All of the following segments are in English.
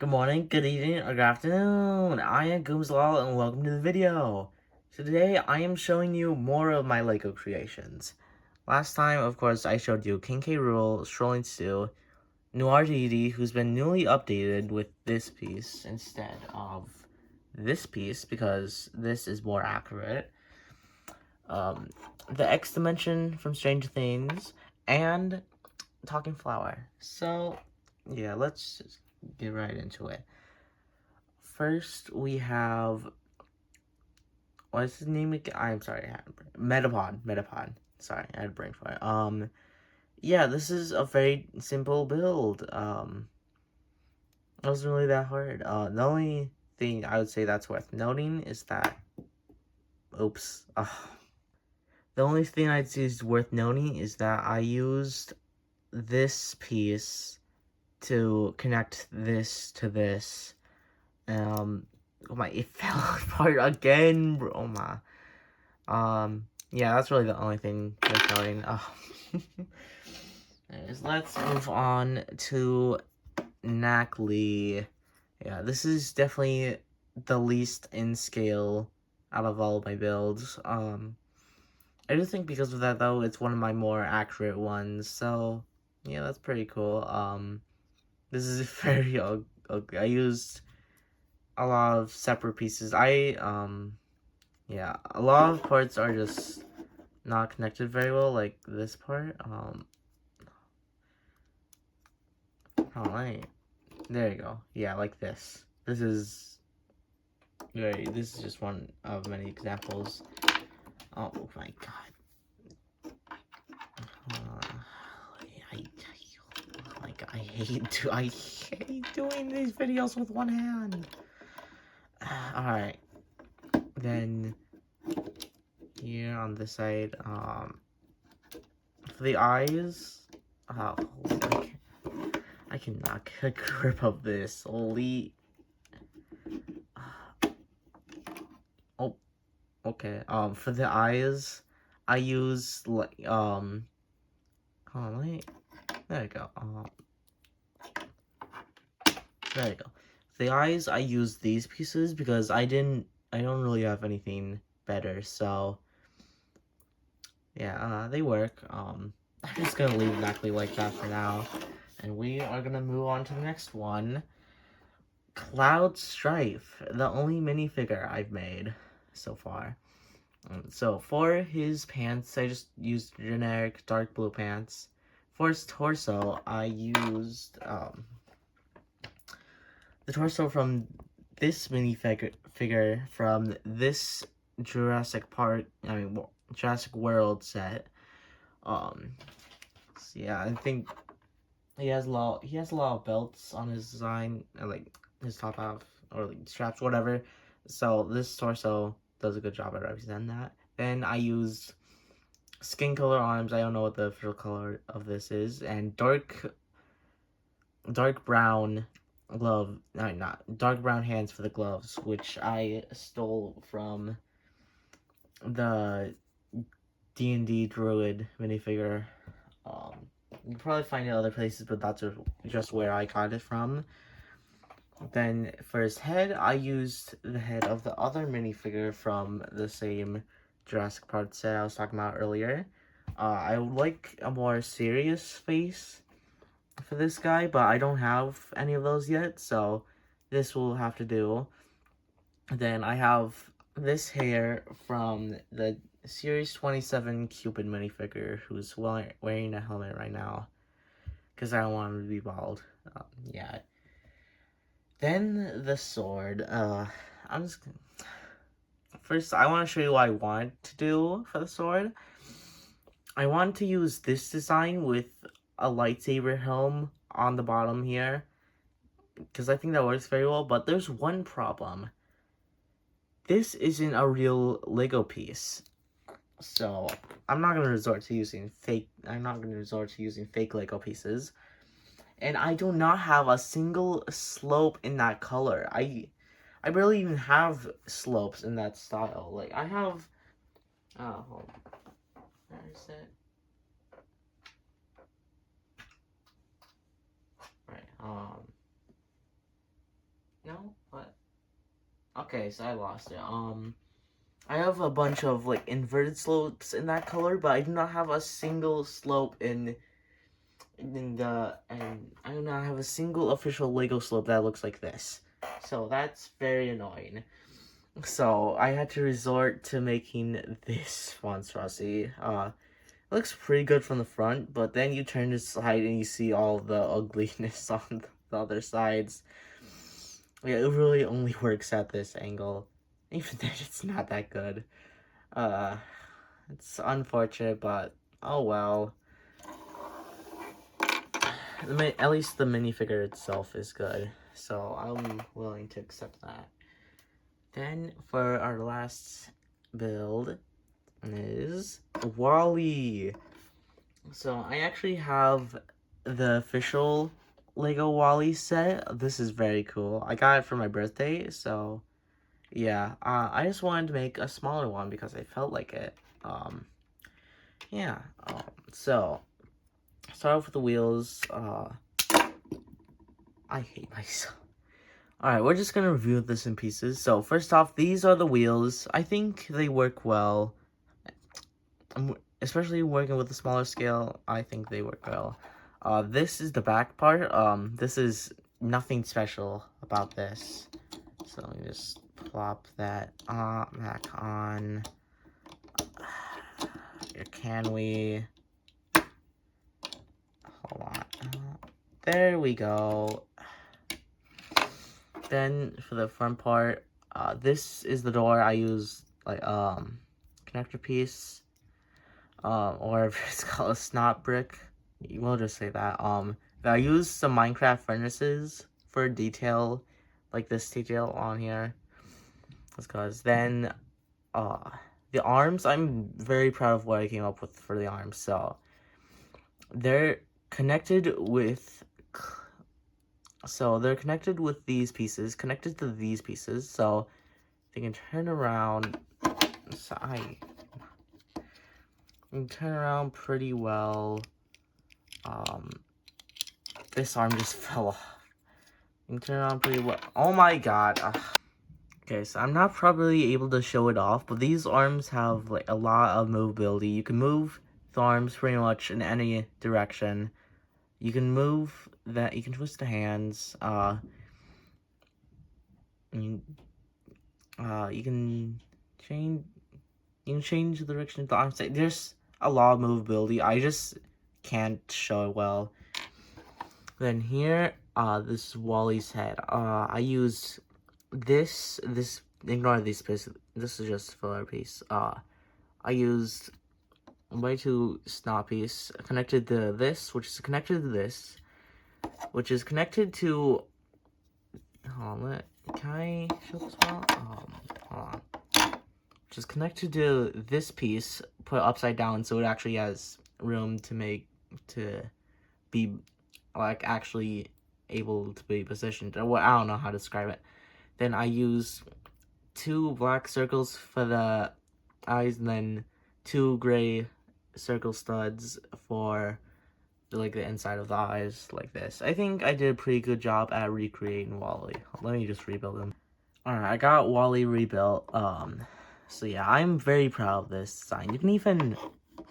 Good morning, good evening, or good afternoon. I am Goomslal and welcome to the video. So today I am showing you more of my LEGO creations. Last time, of course, I showed you King K. Rool, Strolling Stew, Noir Didi, who's been newly updated with this piece instead of this piece because this is more accurate. The X Dimension from Stranger Things, and Talking Flower. So, yeah, let's just get right into it. First, we have, what's his name again? I'm sorry, Metapod. Sorry, I had a brain fart. Yeah, this is a very simple build. It wasn't really that hard. The only thing I would say that's worth noting is that, oops. The only thing I'd say is worth noting is that I used this piece to connect this to this. Oh my, it fell apart again, bro. Oh my. Yeah, that's really the only thing worth noting. Oh. Anyways, let's move on to Knackley. Yeah, this is definitely the least in scale out of all of my builds. I do think because of that, though, it's one of my more accurate ones. So, yeah, that's pretty cool. This is very ugly. I used a lot of separate pieces. Yeah, a lot of parts are just not connected very well, like this part. Alright. There you go. Yeah, like this. This is just one of many examples. Oh my god. I hate doing these videos with one hand. Alright. Then here on this side, for the eyes, oh, I cannot get a grip of this. Holy. Oh, okay. For the eyes, I use like hold on, wait. There you go. There you go. For the eyes, I use these pieces because I don't really have anything better. So yeah, they work. I'm just gonna leave exactly like that for now, and we are gonna move on to the next one. Cloud Strife, the only minifigure I've made so far. So for his pants, I just used generic dark blue pants. For his torso, I used the torso from this minifigure from this Jurassic Park, Jurassic World set. So yeah, I think he has a lot of belts on his design, like his top half or like straps, whatever. So this torso does a good job at representing that. Then I used skin color arms. I don't know what the official color of this is, and dark brown glove. No, not dark brown hands for the gloves, which I stole from the D&D Druid minifigure. You can probably find it other places, but that's just where I got it from. Then for his head, I used the head of the other minifigure from the same Jurassic Park set I was talking about earlier. I would like a more serious face for this guy, but I don't have any of those yet, so this will have to do. Then I have this hair from the Series 27 Cupid minifigure, who's wearing a helmet right now, because I don't want him to be bald. Yeah. Then the sword. I'm just first I want to show you what I want to do for the sword. I want to use this design with a lightsaber helm on the bottom here, because I think that works very well. But there's one problem. This isn't a real Lego piece, so I'm not gonna resort to using fake. I'm not gonna resort to using fake Lego pieces. And I do not have a single slope in that color. I barely even have slopes in that style. Like, I have... Oh, hold on. Where is it? Right, No? What? Okay, so I lost it. I have a bunch of like inverted slopes in that color, but I do not have a single slope and I do not have a single official Lego slope that looks like this. So that's very annoying. So I had to resort to making this monstrosity. It looks pretty good from the front, but then you turn the side and you see all the ugliness on the other sides. Yeah, it really only works at this angle. Even then, it's not that good. Uh, it's unfortunate, but oh well. At least the minifigure itself is good, so I'm willing to accept that. Then for our last build is WALL-E. So I actually have the official Lego WALL-E set. This is very cool. I got it for my birthday, so yeah. I just wanted to make a smaller one because I felt like it. Yeah. So start off with the wheels. I hate myself. Alright, we're just gonna review this in pieces. So first off, these are the wheels. I think they work well. Especially working with a smaller scale, I think they work well. This is the back part. This is nothing special about this. So let me just plop that back on. Can we? Hold on. There we go. Then for the front part, this is the door I use like connector piece. Or if it's called a snot brick, we'll just say that. I use some Minecraft furnaces for detail, like this detail on here. That's because then, the arms, I'm very proud of what I came up with for the arms. So, they're connected with, these pieces, connected to these pieces, so they can turn around, turn around pretty well. This arm just fell off. You can turn around pretty well. Oh my god. Okay, so I'm not probably able to show it off, but these arms have like a lot of movability. You can move the arms pretty much in any direction. You can move that. You can twist the hands. You can change. You can change the direction of the arms. There's a lot of movability. I just can't show it well. Then here, this is WALL-E's head. I used this, ignore these pieces. This is just a filler piece. I used way too snot piece connected to this, which is connected to this, which is connected to, can I show this well? Hold on. Which is connected to this piece, put upside down, so it actually has room to be like actually able to be positioned. I don't know how to describe it. Then I use 2 black circles for the eyes, and then 2 gray circle studs for like the inside of the eyes, like this. I think I did a pretty good job at recreating WALL-E. Let me just rebuild him. Alright, I got WALL-E rebuilt. So yeah, I'm very proud of this design. You can even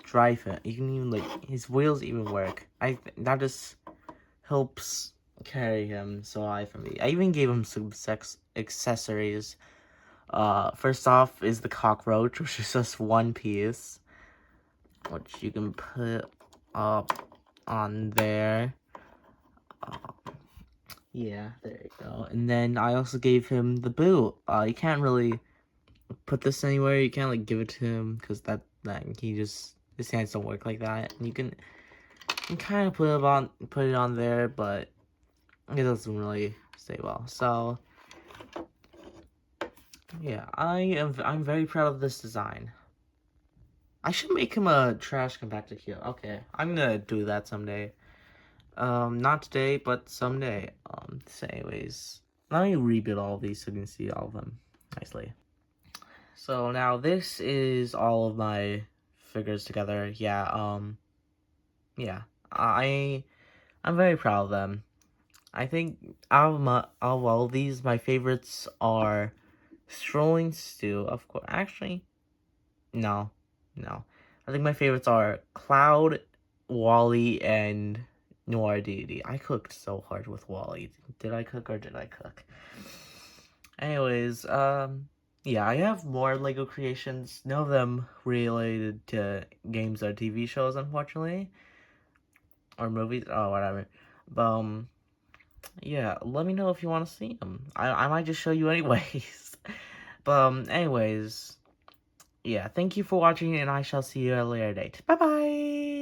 drive it. You can even like his wheels even work. That just helps carry him so high for me. I even gave him some accessories. First off is the cockroach, which is just 1 piece, which you can put up on there. Yeah, there you go. And then I also gave him the boot. You can't really put this anywhere. You can't like give it to him because that his hands don't work like that. And you can kind of put it on there, but it doesn't really stay well. So yeah, I'm very proud of this design. I should make him a trash compactor kit. Okay, I'm gonna do that someday. Not today, but someday. So anyways, let me rebuild all of these so you can see all of them nicely. So now this is all of my figures together. Yeah, yeah. I'm very proud of them. I think out of all of these, my favorites are Strolling Stew, of course. Actually, no, no. I think my favorites are Cloud, Wally, and Noir Deity. I cooked so hard with Wally. Did I cook or did I cook? Anyways, yeah, I have more Lego creations. None of them related to games or TV shows, unfortunately, or movies, or whatever. But yeah, let me know if you want to see them. I might just show you anyways. But anyways, yeah, thank you for watching, and I shall see you at a later date. Bye bye.